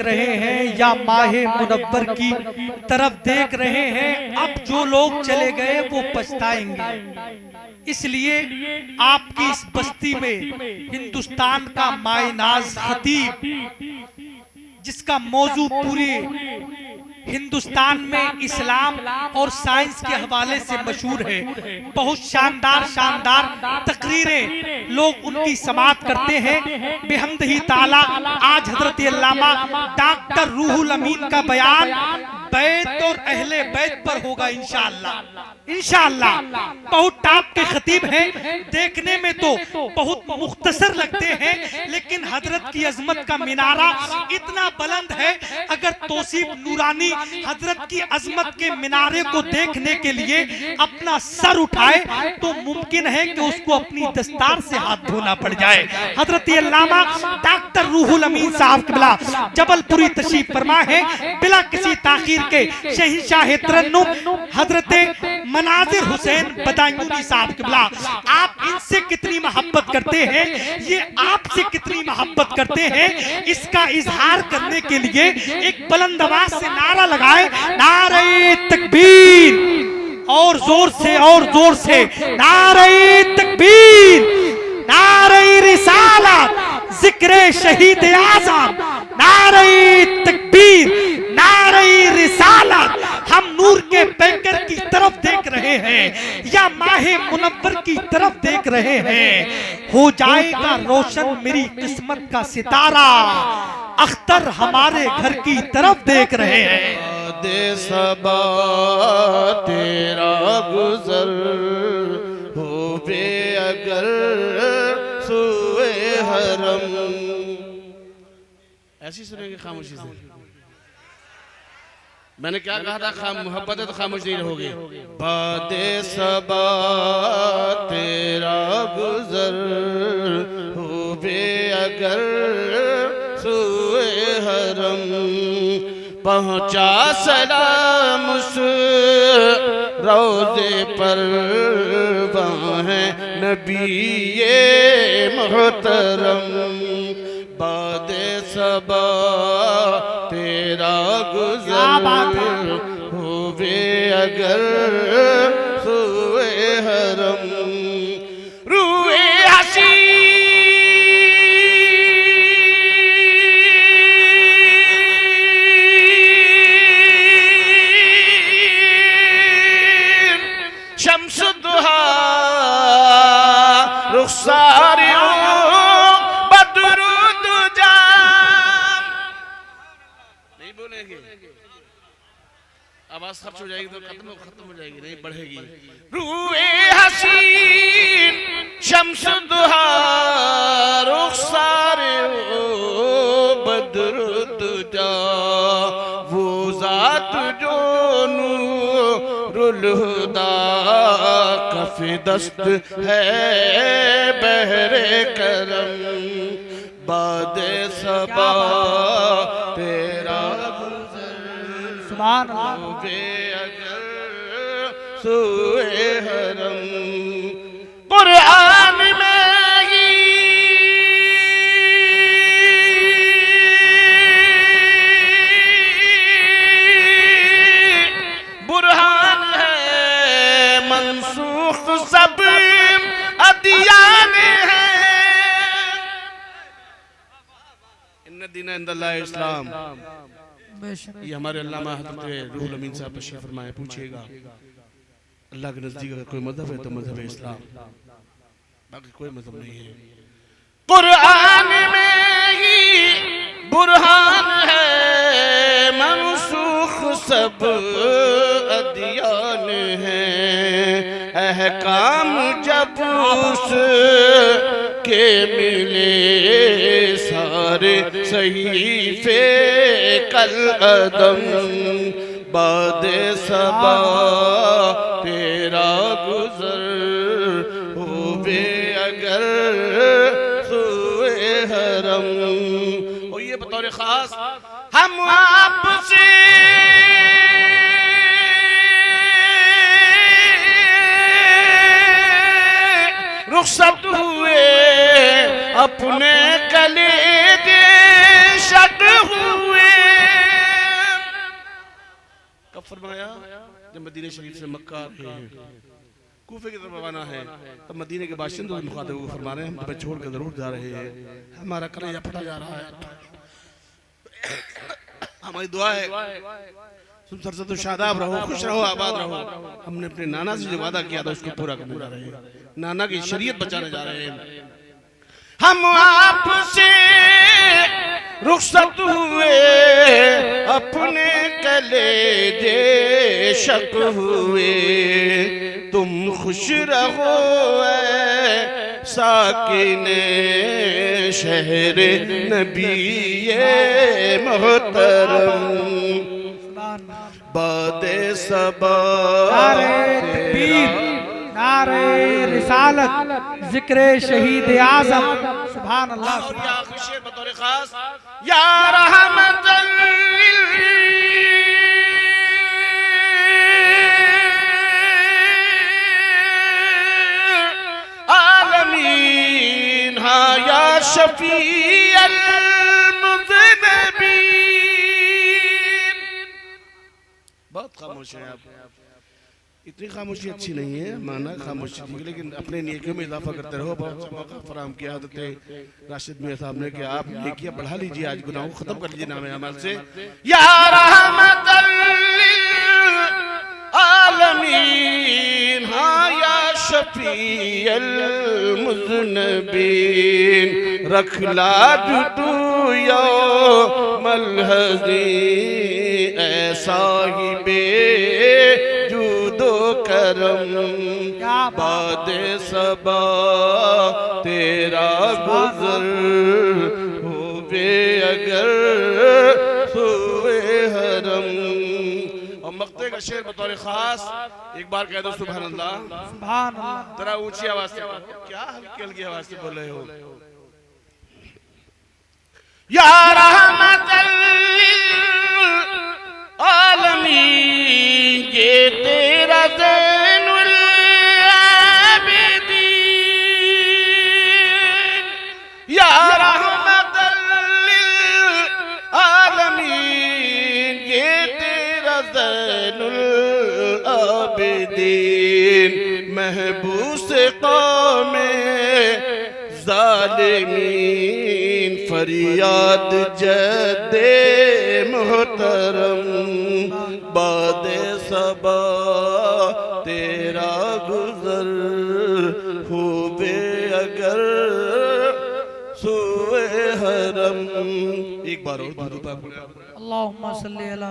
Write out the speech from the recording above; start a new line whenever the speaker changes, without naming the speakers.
रहे हैं या माहे मुनव्वर की तरफ देख रहे हैं। अब जो लोग चले गए वो पछताएंगे। इसलिए आपकी इस बस्ती में हिंदुस्तान का मायनाज खतीब, जिसका मौजू पूरे हिंदुस्तान में इस्लाम और साइंस के हवाले से मशहूर है, बहुत शानदार शानदार तकरीरें लोग उनकी समाअत करते हैं। बेहम्दिही ताला आज हजरत अल्लामा डॉक्टर रूहुल अमीन का बयान बैत और अहले बैत पर होगा इंशाअल्लाह। इंशाअल्लाह बहुत टाप के खतीब हैं, देखने में तो बहुत मुख्तसर लगते हैं, लेकिन हजरत की अजमत का मीनारा इतना बुलंद है। अगर तौसीफ नूरानी हजरत की अजमत के मीनारे को देखने के लिए अपना सर उठाए तो मुमकिन है कि उसको अपनी दस्तार से हाथ धोना पड़ जाए। हजरत अल्लामा डॉक्टर रूहुल अमीन साहब किबला जबलपुरी तशरीफ फरमा है। बिला किसी ताखीर के शहंशाह तरन्नुम हजरत मनाजिर हुसैन बदायूनी साहब किबला, आप इनसे कितनी मोहब्बत करते हैं, ये आपसे कितनी मोहब्बत करते हैं, इसका इजहार करने के लिए एक बुलंद आवाज से नारा लगाए, नारे तकबीर, और जोर से नारे तकबीर, नारे रिसालत, जिक्र शहीद आज़म, नारे तकबीर, नारे रिसालत। हम नूर के पैकर की तरफ देख रहे हैं या माहे मुनव्वर की तरफ देख रहे हैं। हो जाएगा रोशन मेरी किस्मत का सितारा, अख्तर हमारे घर की तरफ देख रहे हैं।
दे सबा तेरा गुजर हो बे अगर सुए हरम। ऐसी सुनेंगे खामोशी से। मैंने क्या कहा था, मोहब्बत है तो खामोश नहीं रहोगे। बादे सबा तेरा गुजर हो बे अगर सुए हरम। पहुंचा सलाम उस रोज़े पर वहाँ है नबी मोहतरम। बादे सबा तेरा गुजर होवे अगर सुए हरम। रूए हसी शम्स दुहा रुखसारियों आवाज खर्च हो जाएगी तो खत्म हो जाएगी, नहीं बढ़ेगी। रूए हसीन शम्स दुहा रुखसारे बद्र दुजा, वो जात जो नूरुल हुदा कफ़े दस्त है बहरे करम। बादे सबा तेरा अगर सुए हरम। कुरान में ही बुरहान है, मनसूख सब अदियान है। इन्ना दीना इंदल्लाह इस्लाम। ये हमारे अल्लामा हज़रत रूहुल अमीन साहब तशरीफ़ फरमाए। पूछिएगा अल्लाह के नज़दीक अगर कोई मज़हब है तो मज़हब इस्लाम, बाकी कोई मज़हब नहीं है। कुरान में ही बुरहान है, मनसूख सब अदियान है। अहकाम जब उस के मिले सारे सहीफे कल अदम। बादे सबा तेरा गुजर होवे अगर सुए हरम। और ये बतौर खास हम आपसे रुखसत हुए, अपने कलेजे शद हुए। फरमाया जब मदीने शरीफ से मक्का आ रहे हैं, कूफे की तरफ रवाना है, तब मदीने के बाशिंदों से मुखातिब होकर फरमा रहे हैं हम तुम्हें छोड़ कर जरूर जा रहे हैं, हमारा कलेजा फटा जा रहा है, हमारी दुआ है तुम सरसद शादाब रहो, खुश रहो, आबाद रहो। हमने अपने नाना से जो वादा किया था उसको पूरा करने जा रहे हैं, नाना की शरीयत बचाने जा रहे हैं। हम आपसे रुखसत हुए अपने कलेजे शक हुए, तुम खुश रहो साकिने शहर नबी मोहतरम, बादे सबा
नारे रिसालत, जिक्रे शहीद आज़म, सुभान अल्लाह।
और या आखिरी शेर बतौर खास, या रहमतल आलमीन, हाँ या शफीअल मुज़नबीन। बहुत खामोश है आप, इतनी खामोशी अच्छी नहीं है, माना खामोशी ठीक, लेकिन अपने नेकियों में इजाफा करते रहो। बहुत अच्छा मौका फराहम किया हज़रत राशिद मियां साहब ने कि आप नेकियां बढ़ा लीजिए, आज गुनाहों खत्म कर लीजिए नाम अमल से। या रहमतल लिल आलमीन, हाँ या शफीअल मुज़नबीन, रख लाज तू यौमल हज़ीर, ऐसा ही बे करम, बादे सबा तेरा गुज़र होवे अगर सुए हरम। और मक्ते का शेर बतौर खास एक बार कह दो सुभान अल्लाह,
सुभान अल्लाह।
जरा ऊंची आवाज से, क्या हल्की हल्की आवाज से बोल रहे हो। या रहमतल लिल आलमीन, ये तेरा ज़ैनुल आबिदीन, या रहमतल लिल आलमीन, ये तेरा ज़ैनुल आबिदीन, महबूस कौमे ज़ालिमीन, फरियाद जद्दे मोहतरम, बादे सबा तेरा गुज़र होवे अगर सुए हरम। एक बार और दुरूद पाक।
अल्लाहुम्मा सल्ली अला